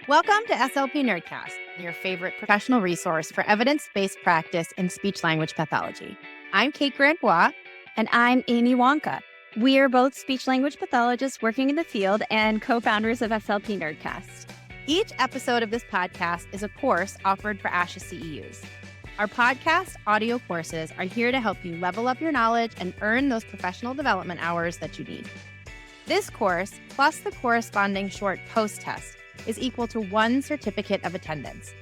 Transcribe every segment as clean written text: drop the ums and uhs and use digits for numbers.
Welcome to SLP Nerdcast, your favorite professional resource for evidence-based practice in speech-language pathology. I'm Kate Grandbois. And I'm Amy Wonka. We are both speech-language pathologists working in the field and co-founders of SLP Nerdcast. Each episode of this podcast is a course offered for ASHA CEUs. Our podcast audio courses are here to help you level up your knowledge and earn those professional development hours that you need. This course, plus the corresponding short post-test, is equal to 1 certificate of attendance.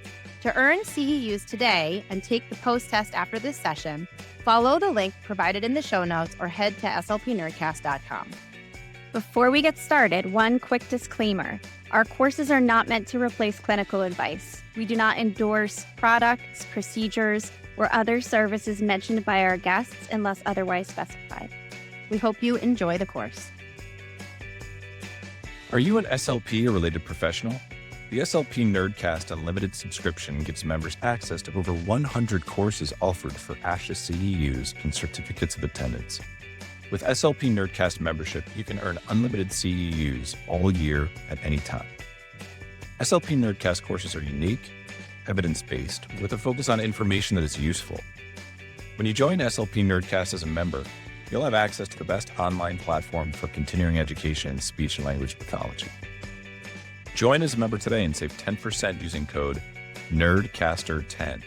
To earn CEUs today and take the post-test after this session, follow the link provided in the show notes or head to slpnerdcast.com. Before we get started, one quick disclaimer. Our courses are not meant to replace clinical advice. We do not endorse products, procedures, or other services mentioned by our guests unless otherwise specified. We hope you enjoy the course. Are you an SLP or related professional? The SLP Nerdcast Unlimited subscription gives members access to over 100 courses offered for ASHA CEUs and certificates of attendance. With SLP Nerdcast membership, you can earn unlimited CEUs all year at any time. SLP Nerdcast courses are unique, evidence-based, with a focus on information that is useful. When you join SLP Nerdcast as a member, you'll have access to the best online platform for continuing education in speech and language pathology. Join as a member today and save 10% using code NERDCASTER10.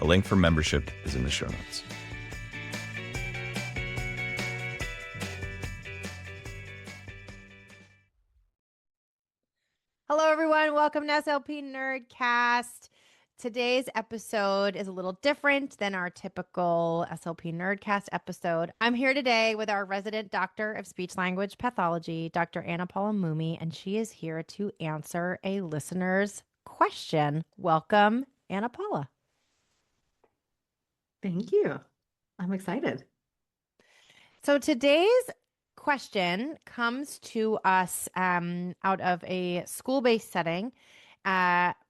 A link for membership is in the show notes. Hello, everyone. Welcome to SLP Nerdcast. Today's episode is a little different than our typical SLP Nerdcast episode. I'm here today with our resident doctor of speech-language pathology, Dr. Anna Paula Mumi, and she is here to answer a listener's question. Welcome, Anna Paula. Thank you. I'm excited. So today's question comes to us out of a school-based setting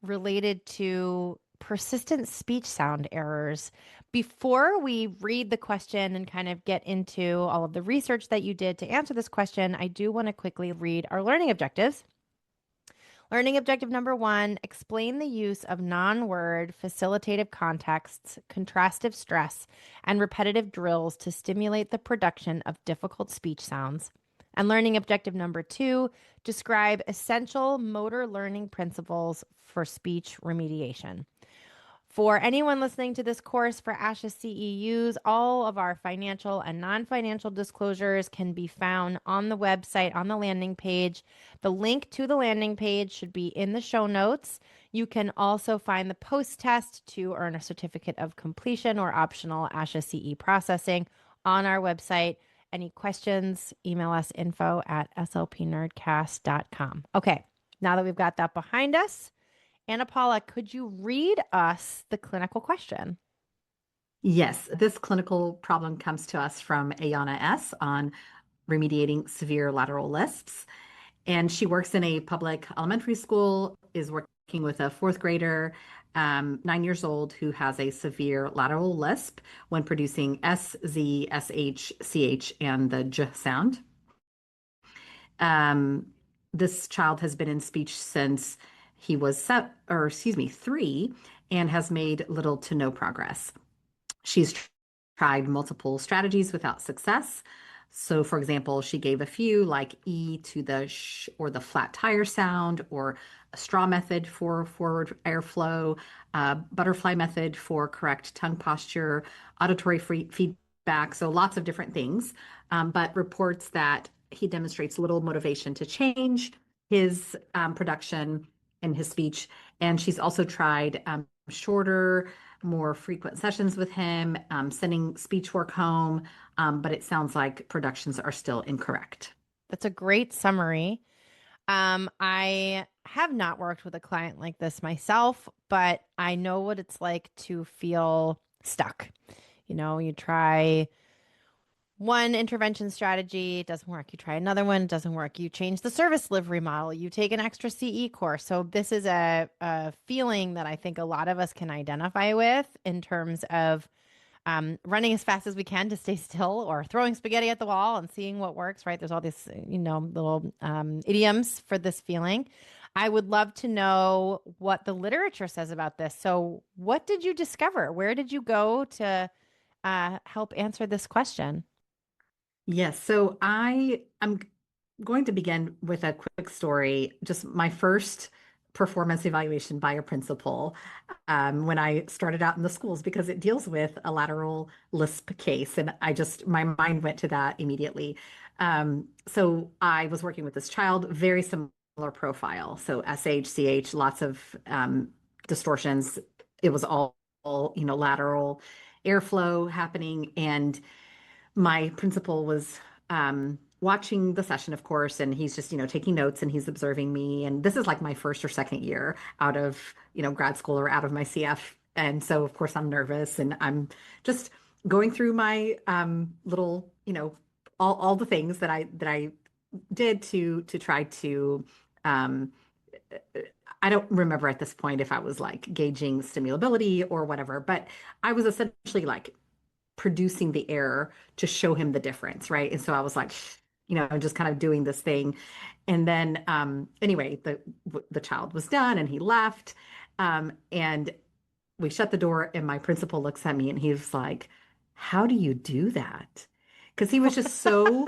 related to persistent speech sound errors. Before we read the question and kind of get into all of the research that you did to answer this question, I do want to quickly read our learning objectives. Learning objective number 1, explain the use of non-word facilitative contexts, contrastive stress, and repetitive drills to stimulate the production of difficult speech sounds. And learning objective number 2, describe essential motor learning principles for speech remediation. For anyone listening to this course for ASHA CEUs, all of our financial and non-financial disclosures can be found on the website, on the landing page. The link to the landing page should be in the show notes. You can also find the post-test to earn a certificate of completion or optional ASHA CE processing on our website. Any questions, email us info@slpnerdcast.com. Okay, now that we've got that behind us, Anna Paula, could you read us the clinical question? Yes, this clinical problem comes to us from Ayana S. on remediating severe lateral lisps. And she works in a public elementary school, is working with a 4th grader, 9 years old, who has a severe lateral lisp when producing S, Z, SH, CH, and the J sound. This child has been in speech since he was 3 and has made little to no progress. She's tried multiple strategies without success. So, for example, she gave a few like E to the sh or the flat tire sound, or a straw method for forward airflow, butterfly method for correct tongue posture, auditory feedback. So lots of different things, but reports that he demonstrates little motivation to change his production and his speech. And she's also tried shorter, more frequent sessions with him, sending speech work home, but it sounds like productions are still incorrect. That's a great summary. I have not worked with a client like this myself, but I know what it's like to feel stuck. You know, you try one intervention strategy, it doesn't work. You try another one, it doesn't work. You change the service delivery model. You take an extra CE course. So this is a feeling that I think a lot of us can identify with in terms of running as fast as we can to stay still, or throwing spaghetti at the wall and seeing what works, right? There's all these, little idioms for this feeling. I would love to know what the literature says about this. So, what did you discover? Where did you go to help answer this question? Yes, so I'm going to begin with a quick story. Just my first performance evaluation by a principal when I started out in the schools because it deals with a lateral lisp case, and my mind went to that immediately. So I was working with this child, very similar profile. So SH, CH, lots of distortions. It was all lateral airflow happening, and my principal was watching the session, of course, and he's just, taking notes and he's observing me. And this is like my first or second year out of, grad school or out of my CF. And so, of course, I'm nervous and I'm just going through my little, all the things that I did to try to um, I don't remember at this point if I was like gauging stimulability or whatever, but I was essentially like producing the error to show him the difference, right? And so I was like, just kind of doing this thing. And then anyway, the child was done and he left. And we shut the door and my principal looks at me and he was like, "How do you do that?" Because he was just so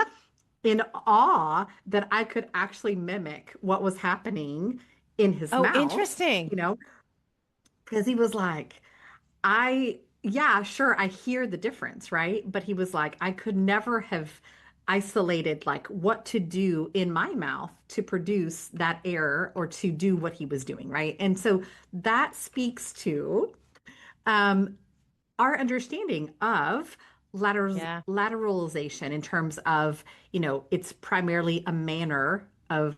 in awe that I could actually mimic what was happening in his Oh, mouth, interesting. because he was like, yeah, sure, I hear the difference, right? But he was like, I could never have isolated like what to do in my mouth to produce that error or to do what he was doing, right? And so that speaks to um, our understanding of Yeah. lateralization in terms of, it's primarily a manner of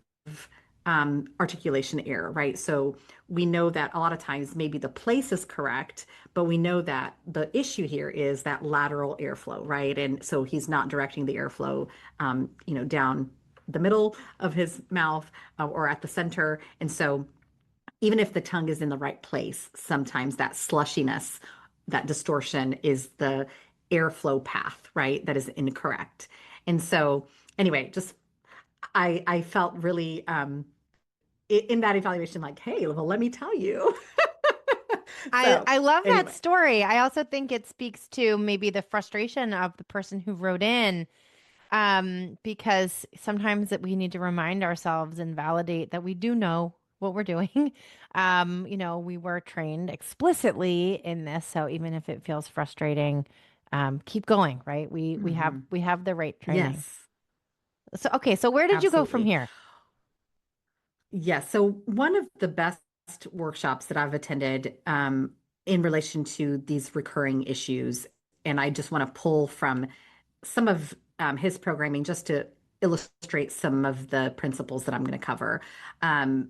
articulation error, right? So we know that a lot of times maybe the place is correct, but we know that the issue here is that lateral airflow, right? And so he's not directing the airflow, down the middle of his mouth or at the center. And so even if the tongue is in the right place, sometimes that slushiness, that distortion is the airflow path, right? That is incorrect. And so, anyway, just I felt really in that evaluation, like, hey, well, let me tell you. I So, I love that anyway, story. I also think it speaks to maybe the frustration of the person who wrote in, because sometimes that we need to remind ourselves and validate that we do know what we're doing. We were trained explicitly in this, so even if it feels frustrating, keep going, right? We have mhm. we have the right training. Yes, So okay, so where did you go from absolutely. here? Yes. So one of the best workshops that I've attended in relation to these recurring issues, and I just want to pull from some of his programming just to illustrate some of the principles that I'm going to cover.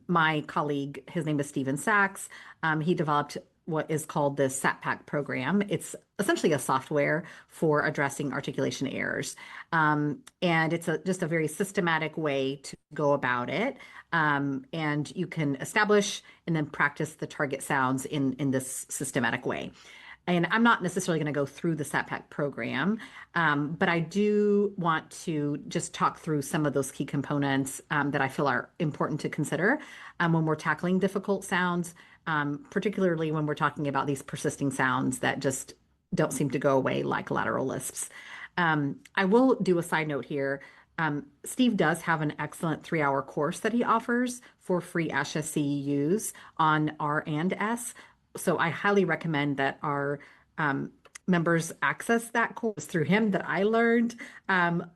My colleague, his name is Stephen Sachs, he developed what is called the SatPack program. It's essentially a software for addressing articulation errors. And it's just a very systematic way to go about it. And you can establish and then practice the target sounds in this systematic way. And I'm not necessarily going to go through the SatPack program, but I do want to just talk through some of those key components that I feel are important to consider when we're tackling difficult sounds, particularly when we're talking about these persisting sounds that just don't seem to go away like lateral lisps. I will do a side note here. Steve does have an excellent 3-hour course that he offers for free ASHA CEUs on R and S. So I highly recommend that our members access that course through him that I learned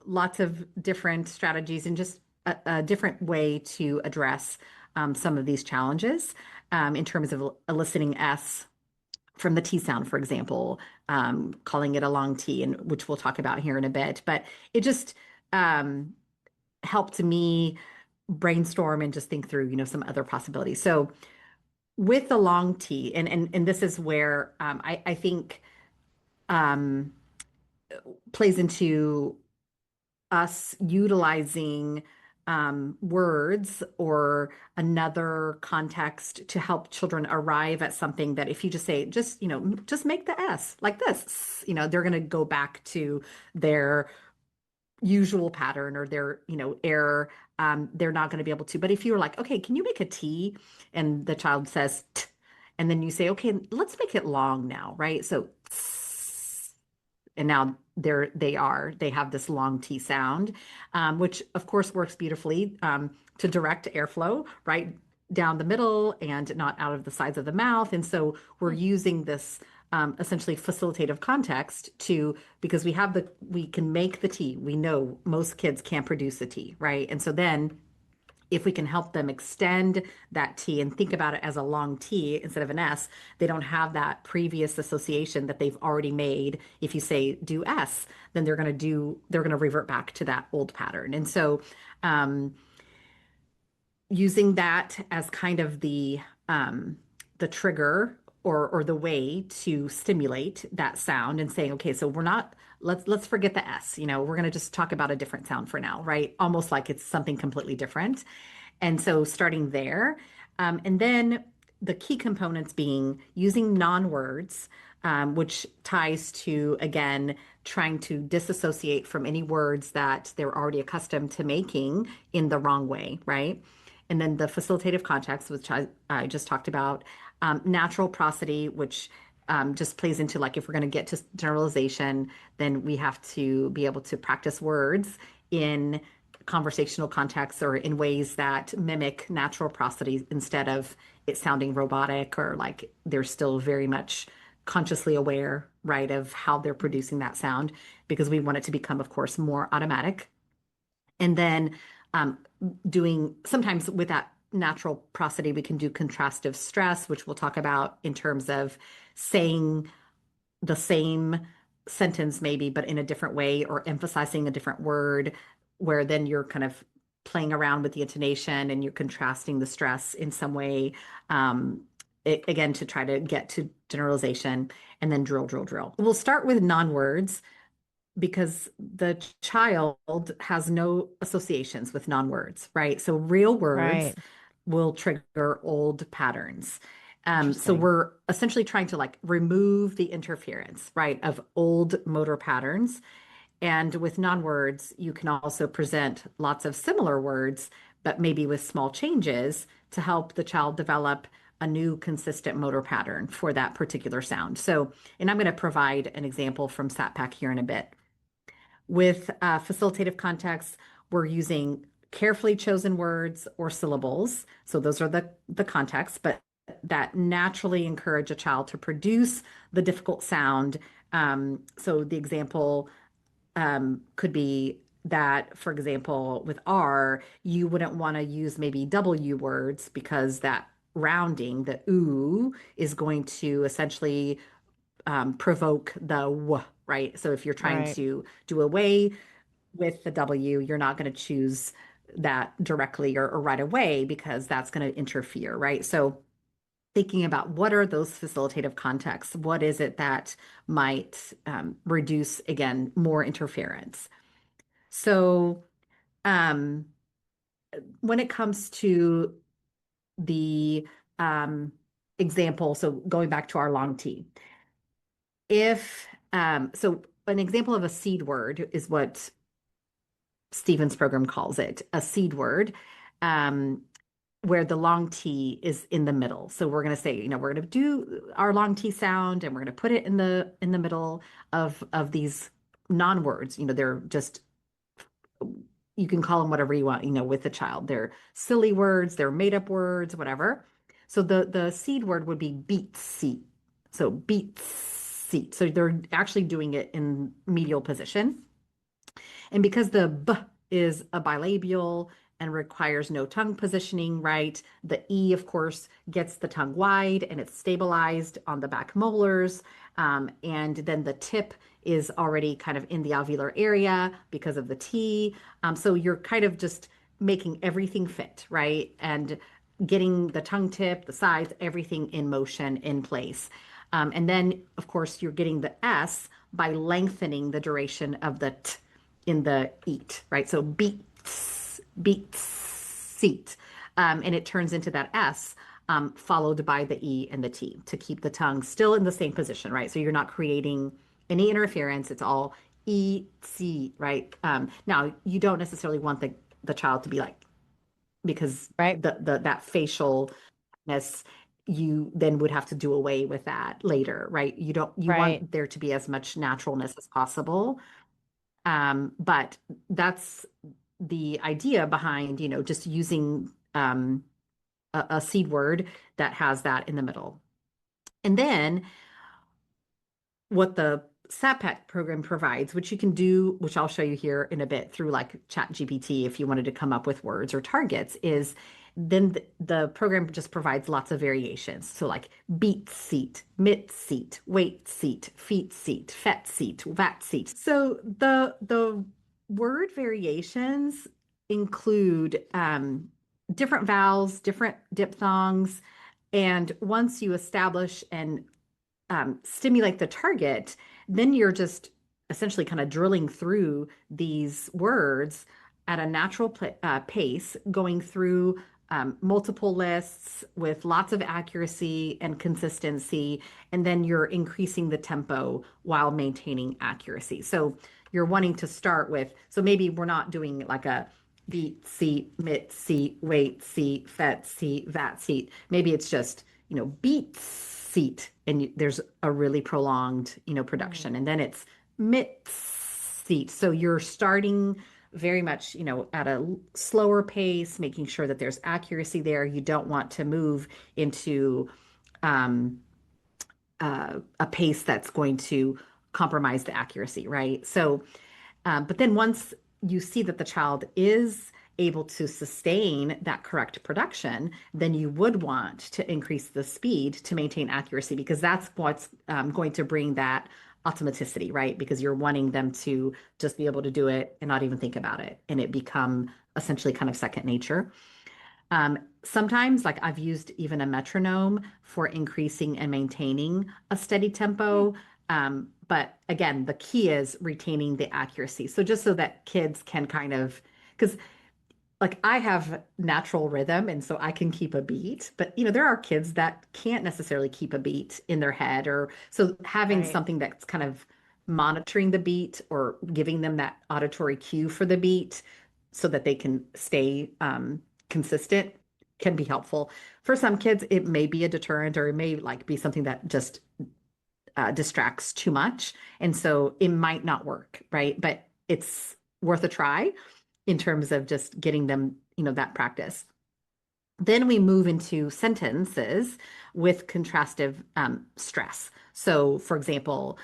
lots of different strategies and just a different way to address some of these challenges in terms of eliciting S from the T sound, for example, calling it a long T, and which we'll talk about here in a bit. But it just um, helped me brainstorm and just think through, some other possibilities. So with the long T, and this is where I think um, plays into us utilizing words or another context to help children arrive at something that if you just say, just make the S like this, they're going to go back to their usual pattern or their, error they're not going to be able to. But if you're like, okay, can you make a T? And the child says, t, and then you say, okay, let's make it long now, right? So, and now they have this long T sound, which of course works beautifully to direct airflow right down the middle and not out of the sides of the mouth. And so we're using this essentially facilitative context because we can make the T. We know most kids can't produce a T, right? And so then if we can help them extend that T and think about it as a long T instead of an S, they don't have that previous association that they've already made. If you say do S, then they're going to revert back to that old pattern. And so using that as kind of the trigger or the way to stimulate that sound and saying, okay, so let's forget the S, we're going to just talk about a different sound for now, right? Almost like it's something completely different. And so starting there, and then the key components being using non-words, which ties to, again, trying to disassociate from any words that they're already accustomed to making in the wrong way, right? And then the facilitative context, which I just talked about, natural prosody, which just plays into like if we're going to get to generalization, then we have to be able to practice words in conversational contexts or in ways that mimic natural prosody instead of it sounding robotic or like they're still very much consciously aware, right, of how they're producing that sound because we want it to become, of course, more automatic. And then doing sometimes with that natural prosody, we can do contrastive stress, which we'll talk about in terms of saying the same sentence maybe, but in a different way or emphasizing a different word, where then you're kind of playing around with the intonation and you're contrasting the stress in some way. Again, to try to get to generalization and then drill, drill, drill. We'll start with non-words because the child has no associations with non-words, right? So real words Right. will trigger old patterns. So Interesting. we're essentially trying to like remove the interference, right, of old motor patterns. And with non-words, you can also present lots of similar words, but maybe with small changes to help the child develop a new consistent motor pattern for that particular sound. So, and I'm going to provide an example from SatPack here in a bit. With facilitative context, we're using carefully chosen words or syllables. So those are the contexts, but that naturally encourage a child to produce the difficult sound. So the example could be that, for example, with R, you wouldn't want to use maybe W words because that rounding, the ooh, is going to essentially provoke the w, right? So if you're trying Right. to do away with the W, you're not going to choose that directly or right away because that's going to interfere, right? So thinking about what are those facilitative contexts? What is it that might reduce, again, more interference? So um, when it comes to the example, so going back to our long T, so an example of a seed word is what Stephen's program calls it, a seed word, um, where the long T is in the middle. So we're going to say, we're going to do our long T sound and we're going to put it in the middle of these non-words. They're just, you can call them whatever you want, with the child. They're silly words, they're made up words, whatever. So the seed word would be beat seat. So beat seat. So they're actually doing it in medial position. And because the B is a bilabial and requires no tongue positioning, right? The E, of course, gets the tongue wide and it's stabilized on the back molars. And then the tip is already kind of in the alveolar area because of the T. So you're kind of just making everything fit, right? And getting the tongue tip, the sides, everything in motion, in place. And then, of course, you're getting the S by lengthening the duration of the T in the eat, right? So beats, seat. And it turns into that S followed by the E and the T to keep the tongue still in the same position, right? So you're not creating any interference. It's all E, C, right? Now, you don't necessarily want the child to be like because Right. that facialness, you then would have to do away with that later, right? You Right. want there to be as much naturalness as possible. But that's the idea behind, just using a seed word that has that in the middle. And then what the SAPAC program provides, which you can do, which I'll show you here in a bit through like Chat GPT if you wanted to come up with words or targets, is then the program just provides lots of variations. So like beat seat, mit seat, weight seat, feet seat, fet seat, vat seat. So the word variations include different vowels, different diphthongs, and once you establish and stimulate the target, then you're just essentially kind of drilling through these words at a natural pace, going through multiple lists with lots of accuracy and consistency, and then you're increasing the tempo while maintaining accuracy. So you're wanting to start with, so maybe we're not doing like a beat, seat, mit, seat, weight, seat, fet, seat, vat, seat. Maybe it's just, beat, seat, and there's a really prolonged, production. And then it's mit, seat. So you're starting very much, at a slower pace, making sure that there's accuracy there. You don't want to move into um, a pace that's going to compromise the accuracy, right? So, but then once you see that the child is able to sustain that correct production, then you would want to increase the speed to maintain accuracy because that's what's going to bring that automaticity, right? Because you're wanting them to just be able to do it and not even think about it and it become essentially kind of second nature. Sometimes, like I've used even a metronome for increasing and maintaining a steady tempo. But again, the key is retaining the accuracy. So just so that kids can kind of, because like I have natural rhythm and so I can keep a beat, but there are kids that can't necessarily keep a beat in their head or so having Right. something that's kind of monitoring the beat or giving them that auditory cue for the beat so that they can stay consistent can be helpful. For some kids, it may be a deterrent or it may like be something that just distracts too much. And so it might not work, right? But it's worth a try in terms of just getting them, that practice. Then we move into sentences with contrastive stress. So, for example,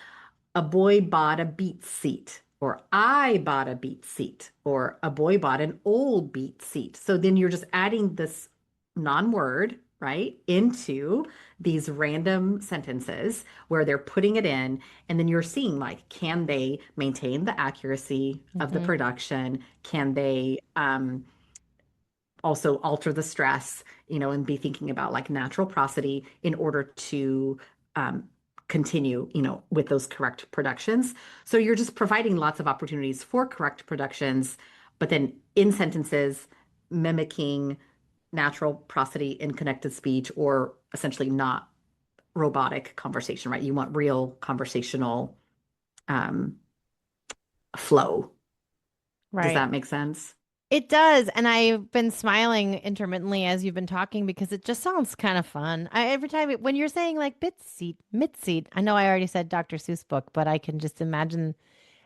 a boy bought a beat seat, or I bought a beat seat, or a boy bought an old beat seat. So then you're just adding this non-word, right, into these random sentences where they're putting it in, and then you're seeing like, can they maintain the accuracy of the Mm-hmm. production? Can they also alter the stress, and be thinking about like natural prosody in order to um, continue, with those correct productions. So you're just providing lots of opportunities for correct productions, but then in sentences, mimicking natural prosody in connected speech or essentially not robotic conversation, right? You want real conversational um, flow. Does Right. that make sense? It does. And I've been smiling intermittently as you've been talking because it just sounds kind of fun. Every time when you're saying like bit seat, mid seat, I know I already said Dr. Seuss book, but I can just imagine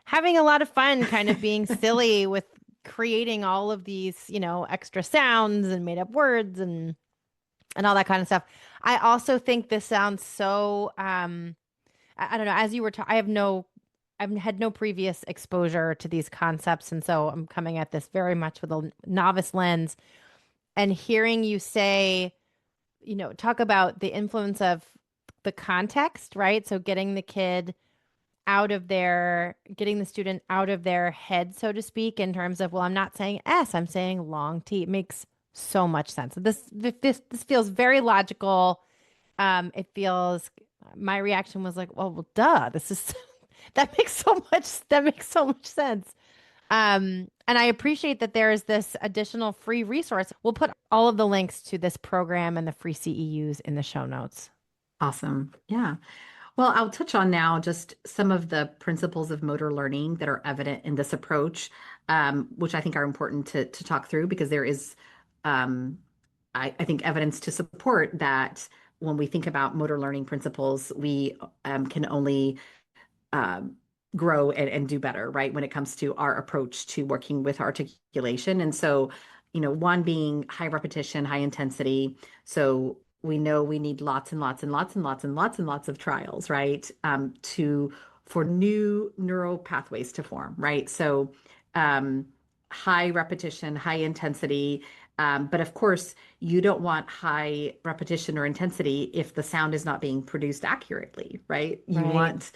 having a lot of fun kind of being silly with creating all of these, extra sounds and made up words and all that kind of stuff. I also think this sounds so I don't know, as you were I have no I've had no previous exposure to these concepts and so I'm coming at this very much with a novice lens and hearing you say, talk about the influence of the context, right? So getting the student out of their head, so to speak, in terms of, well, I'm not saying S, I'm saying long T. It makes so much sense. This feels very logical. It feels, my reaction was like, well, duh, this is, that makes so much sense. And I appreciate that there is this additional free resource. We'll put all of the links to this program and the free CEUs in the show notes. Awesome. Yeah. Well, I'll touch on now just some of the principles of motor learning that are evident in this approach, which I think are important to talk through because there is I think evidence to support that when we think about motor learning principles, we can only um, grow and do better, right? When it comes to our approach to working with articulation. And so, one being high repetition, high intensity. So we know we need lots and lots and lots and lots and lots and lots of trials, right? For new neural pathways to form, right? So um, high repetition, high intensity. But of course, you don't want high repetition or intensity if the sound is not being produced accurately, right? You Right. want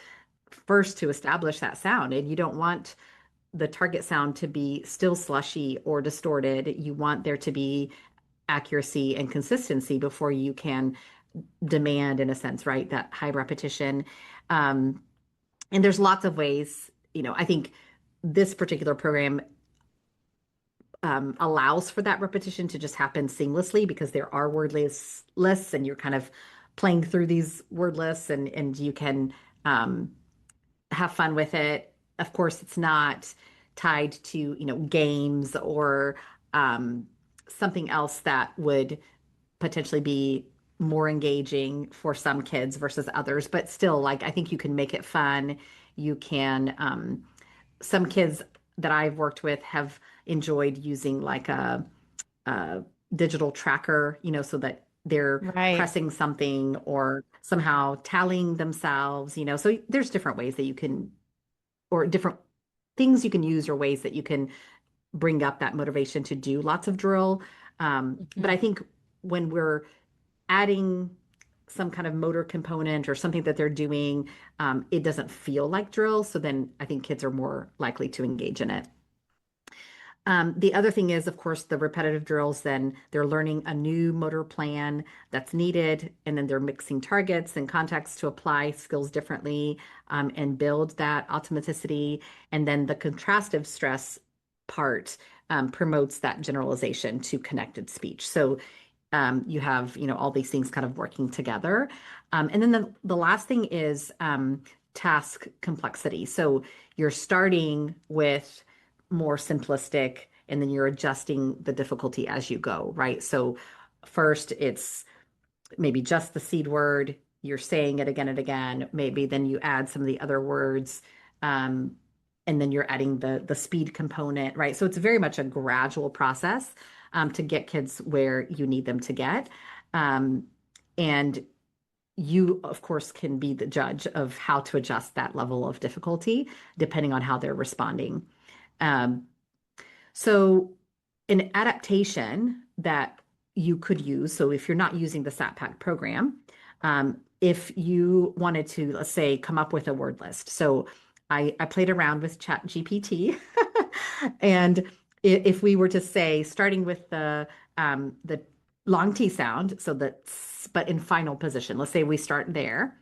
first to establish that sound, and you don't want the target sound to be still slushy or distorted. You want there to be accuracy and consistency before you can demand, in a sense, right, that high repetition. Um, and there's lots of ways, I think this particular program allows for that repetition to just happen seamlessly because there are word lists and you're kind of playing through these word lists and you can have fun with it. Of course, it's not tied to, games or um, something else that would potentially be more engaging for some kids versus others. But still, like, I think you can make it fun. You can, some kids that I've worked with have enjoyed using like a digital tracker, so that they're Right. pressing something or somehow tallying themselves, so there's different ways that you can, or different things you can use or ways that you can bring up that motivation to do lots of drill. But Mhm. I think when we're adding some kind of motor component or something that they're doing, it doesn't feel like drill. So then I think kids are more likely to engage in it. The other thing is, of course, the repetitive drills, then they're learning a new motor plan that's needed, and then they're mixing targets and contexts to apply skills differently and build that automaticity. And then the contrastive stress part promotes that generalization to connected speech. So you have, all these things kind of working together. And then the last thing is task complexity. So you're starting with more simplistic and then you're adjusting the difficulty as you go, right? So first it's maybe just the seed word, you're saying it again and again, maybe then you add some of the other words. Um, and then you're adding the speed component, right? So it's very much a gradual process to get kids where you need them to get. Um, and you, of course, can be the judge of how to adjust that level of difficulty depending on how they're responding. Um, so, an adaptation that you could use, so if you're not using the SATPAC program, if you wanted to, let's say, come up with a word list. So, I played around with Chat GPT, and if we were to say, starting with the long T sound, so that's but in final position, let's say we start there.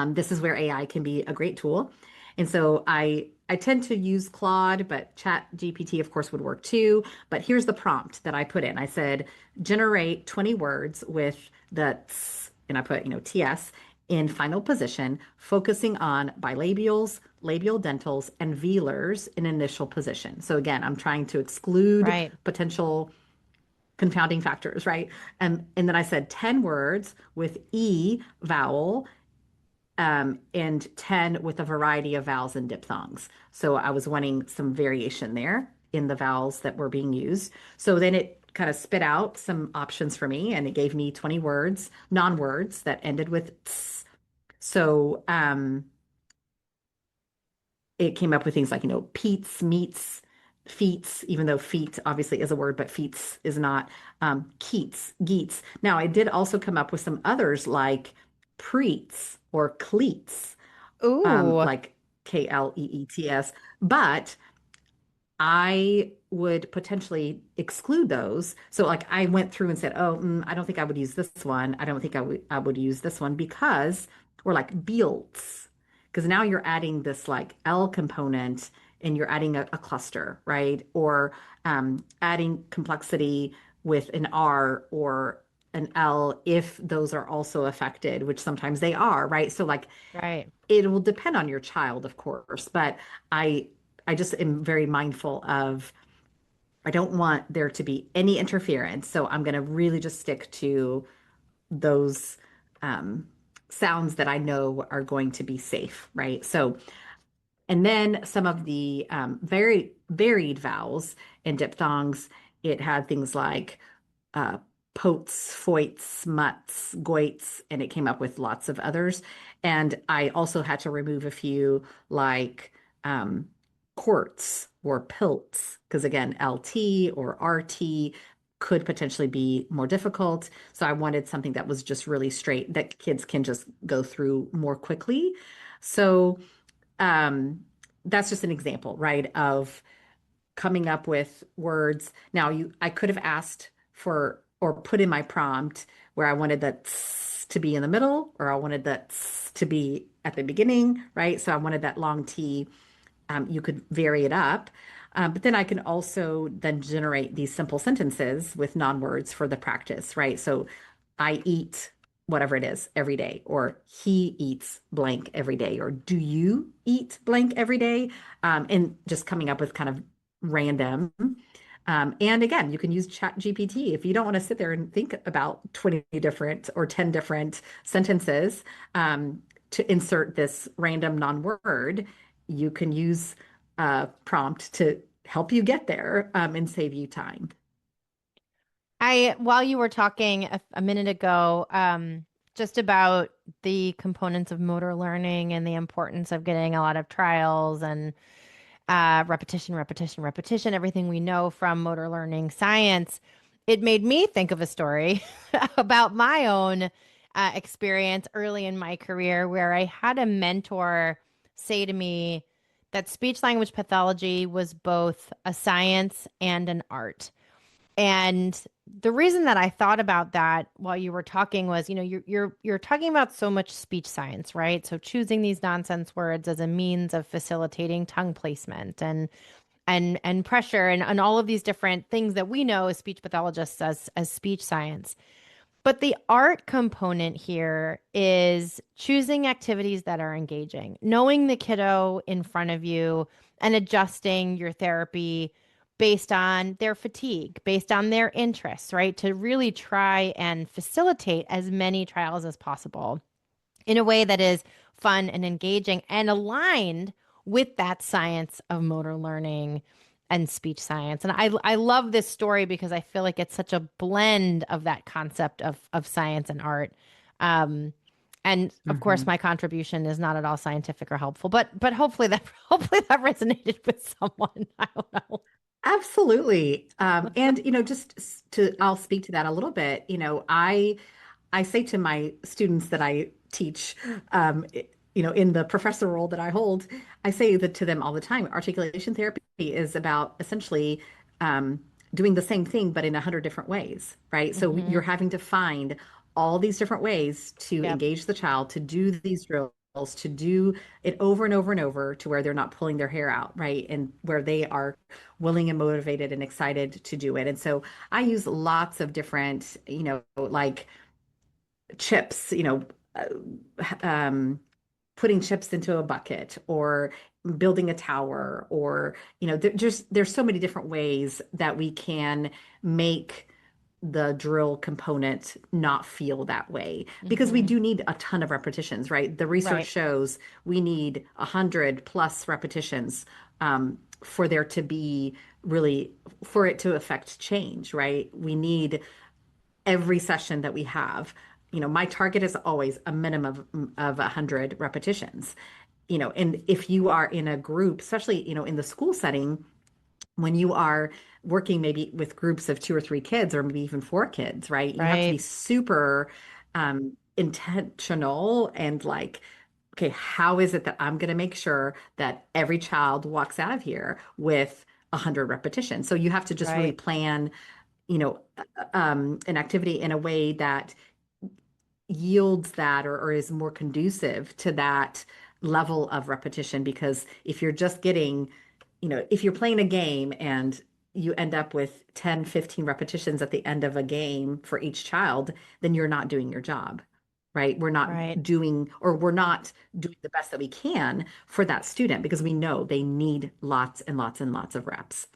This is where AI can be a great tool. And so I tend to use Claude, but Chat GPT, of course, would work too. But here's the prompt that I put in. I said, generate 20 words with the ts, and I put, TS in final position, focusing on bilabials, labial dentals, and velars in initial position. So again, I'm trying to exclude Right. potential confounding factors, right? And then I said 10 words with E vowel and 10 with a variety of vowels and diphthongs. So I was wanting some variation there in the vowels that were being used. So then it kind of spit out some options for me and it gave me 20 words, non-words that ended with ts. So it came up with things like, peats, meats, feets, even though feet obviously is a word, but feets is not, keats, geets. Now, I did also come up with some others like preets or cleats, Ooh. like Kleets, but I would potentially exclude those. So like I went through and said, oh, I don't think I would use this one. I don't think I would use this one because, or like builds, because now you're adding this like L component and you're adding a cluster, right? Or adding complexity with an R or an L if those are also affected, which sometimes they are, right? So like Right. it will depend on your child, of course, but I I just am very mindful of I don't want there to be any interference. So I'm going to really just stick to those um, sounds that I know are going to be safe, right? So, and then some of the very varied vowels and diphthongs, it had things like uh, potes, foits, mutts, goits, and it came up with lots of others. And I also had to remove a few like um, quartz or pilts, because again, LT or RT could potentially be more difficult. So I wanted something that was just really straight that kids can just go through more quickly. So um, that's just an example, right, of coming up with words. Now, I could have asked for or put in my prompt where I wanted the tss to be in the middle, or I wanted the tss to be at the beginning, right? So I wanted that long T. You could vary it up. But then I can also then generate these simple sentences with nonwords for the practice, right? So I eat whatever it is every day, or he eats blank every day, or do you eat blank every day? And just coming up with kind of random. And again, you can use Chat GPT if you don't want to sit there and think about 20 different or 10 different sentences to insert this random non-word. You can use a prompt to help you get there and save you time. While you were talking a minute ago, just about the components of motor learning and the importance of getting a lot of trials and repetition, repetition, repetition, everything we know from motor learning science, it made me think of a story about my own experience early in my career where I had a mentor say to me that speech language pathology was both a science and an art. And the reason that I thought about that while you were talking was, you're talking about so much speech science, right? So choosing these nonsense words as a means of facilitating tongue placement and pressure and all of these different things that we know as speech pathologists as speech science. But the art component here is choosing activities that are engaging, knowing the kiddo in front of you and adjusting your therapy based on their fatigue, based on their interests, right? To really try and facilitate as many trials as possible in a way that is fun and engaging and aligned with that science of motor learning and speech science. And I love this story because I feel like it's such a blend of that concept of science and art. Um, and of course, Mhm. my contribution is not at all scientific or helpful, but hopefully that resonated with someone. I don't know. Absolutely. And I'll speak to that a little bit. I say to my students that I teach, in the professor role that I hold, I say that to them all the time. Articulation therapy is about essentially um, doing the same thing, but in 100 different ways, right? So Hmm. you're having to find all these different ways to Yep. engage the child, to do these drills, to do it over and over and over to where they're not pulling their hair out, right? And where they are willing and motivated and excited to do it. And so I use lots of different, like chips, putting chips into a bucket or building a tower or, there's so many different ways that we can make the drill component not feel that way because we Hmm. do need a ton of repetitions, right? The research Right. shows we need 100 plus repetitions for there to be really for it to affect change, right? We need every session that we have. My target is always a minimum of 100 repetitions. And if you are in a group, especially, in the school setting, when you are working maybe with groups of two or three kids or maybe even four kids, right? You have to be Right. super intentional and like, okay, how is it that I'm going to make sure that every child walks out of here with 100 repetitions? So you have to just really Right. plan, an activity in a way that yields that or is more conducive to that level of repetition. Because if you're just getting, if you're playing a game and you end up with 10, 15 repetitions at the end of a game for each child, then you're not doing your job, right? Right. We're not doing the best that we can for that student because we know they need lots and lots and lots of reps.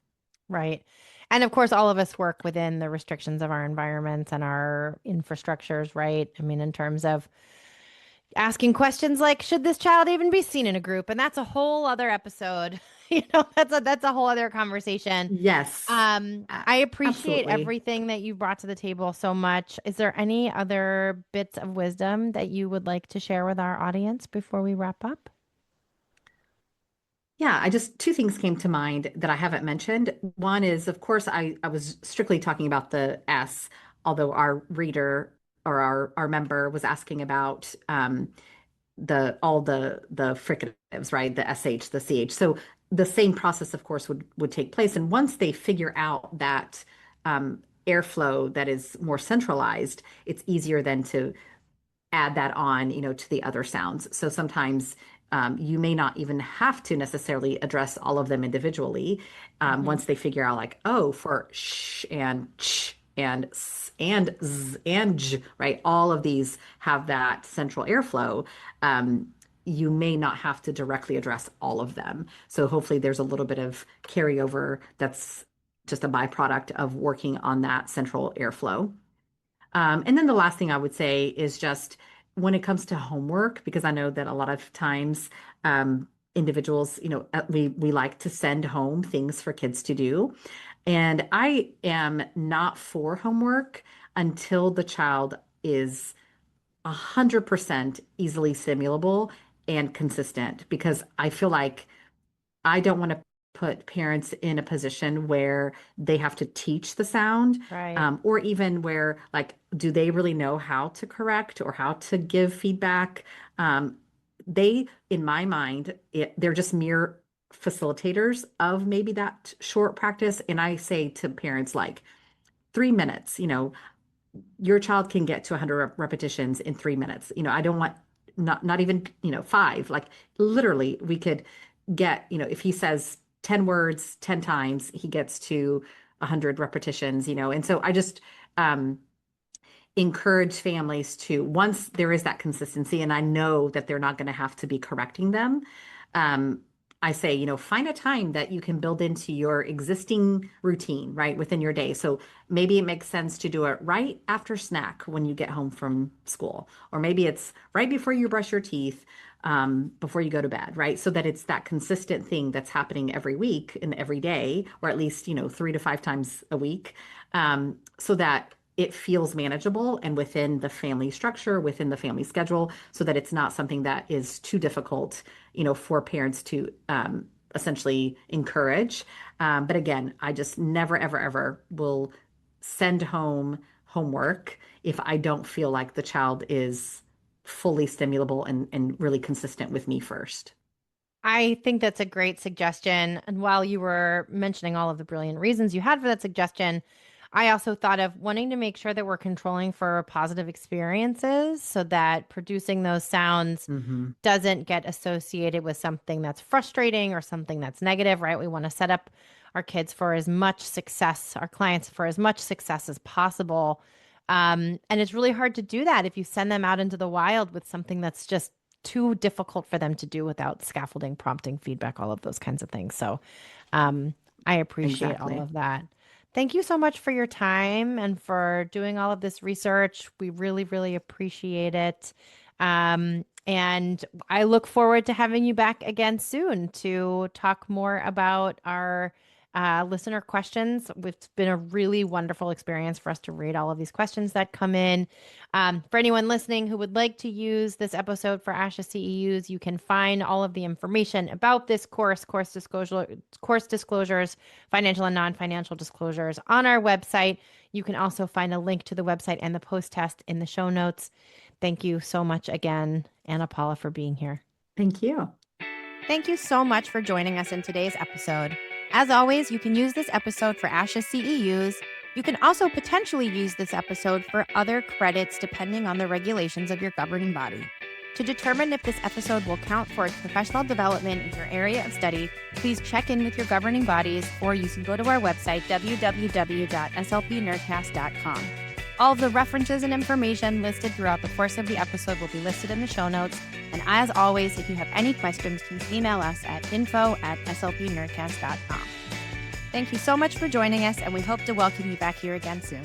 Right. And of course, all of us work within the restrictions of our environments and our infrastructures, right? I mean, in terms of asking questions like, should this child even be seen in a group? And that's a whole other episode. That's a whole other conversation. Yes, I appreciate absolutely. everything that you brought to the table so much. Is there any other bits of wisdom that you would like to share with our audience before we wrap up? Yeah, I just two things came to mind that I haven't mentioned. One is, of course, I was strictly talking about the S, although our reader or our member was asking about the all the fricatives, right? The SH, the CH. So the same process, of course, would take place. And once they figure out that airflow that is more centralized, it's easier then to add that on, to the other sounds. So sometimes you may not even have to necessarily address all of them individually Mhm. once they figure out, like, oh, for sh and ch and s and z and j, right? All of these have that central airflow. Um, you may not have to directly address all of them. So hopefully there's a little bit of carryover that's just a byproduct of working on that central airflow. And then the last thing I would say is just when it comes to homework, because I know that a lot of times individuals, we like to send home things for kids to do. And I am not for homework until the child is 100% easily simulable and consistent, because I feel like I don't want to put parents in a position where they have to teach the sound, Right. or even where, like, do they really know how to correct or how to give feedback? In my mind, they're just mere facilitators of maybe that short practice. And I say to parents, like, 3 minutes, your child can get to 100 repetitions in 3 minutes. I don't want not even, five. Like, literally, we could get, if he says 10 words 10 times, he gets to 100 repetitions, and so I just um encourage families to, once there is that consistency, and I know that they're not going to have to be correcting them, um, I say, find a time that you can build into your existing routine, right, within your day. So maybe it makes sense to do it right after snack when you get home from school, or maybe it's right before you brush your teeth, before you go to bed, right? So that it's that consistent thing that's happening every week and every day, or at least, 3 to 5 times a week, so that it feels manageable and within the family structure, within the family schedule, so that it's not something that is too difficult, for parents to essentially encourage. But again, I just never, ever, ever will send home homework if I don't feel like the child is fully stimulable and really consistent with me first. I think that's a great suggestion. And while you were mentioning all of the brilliant reasons you had for that suggestion, I also thought of wanting to make sure that we're controlling for positive experiences so that producing those sounds Hmm. doesn't get associated with something that's frustrating or something that's negative, right? We want to set up our kids for as much success, our clients for as much success as possible. And it's really hard to do that if you send them out into the wild with something that's just too difficult for them to do without scaffolding, prompting, feedback, all of those kinds of things. So I appreciate all Exactly. of that. Thank you so much for your time and for doing all of this research. We really, really appreciate it. And I look forward to having you back again soon to talk more about our listener questions. It's been a really wonderful experience for us to read all of these questions that come in. For anyone listening who would like to use this episode for ASHA CEUs, you can find all of the information about this course disclosures, financial and non-financial disclosures on our website. You can also find a link to the website and the post test in the show notes. Thank you so much again, Anna Paula, for being here. Thank you. Thank you so much for joining us in today's episode. As always, you can use this episode for ASHA CEUs. You can also potentially use this episode for other credits depending on the regulations of your governing body. To determine if this episode will count towards professional development in your area of study, please check in with your governing bodies, or you can go to our website, www.slpnerdcast.com. All of the references and information listed throughout the course of the episode will be listed in the show notes. And as always, if you have any questions, please email us at info@slpnerdcast.com. Thank you so much for joining us, and we hope to welcome you back here again soon.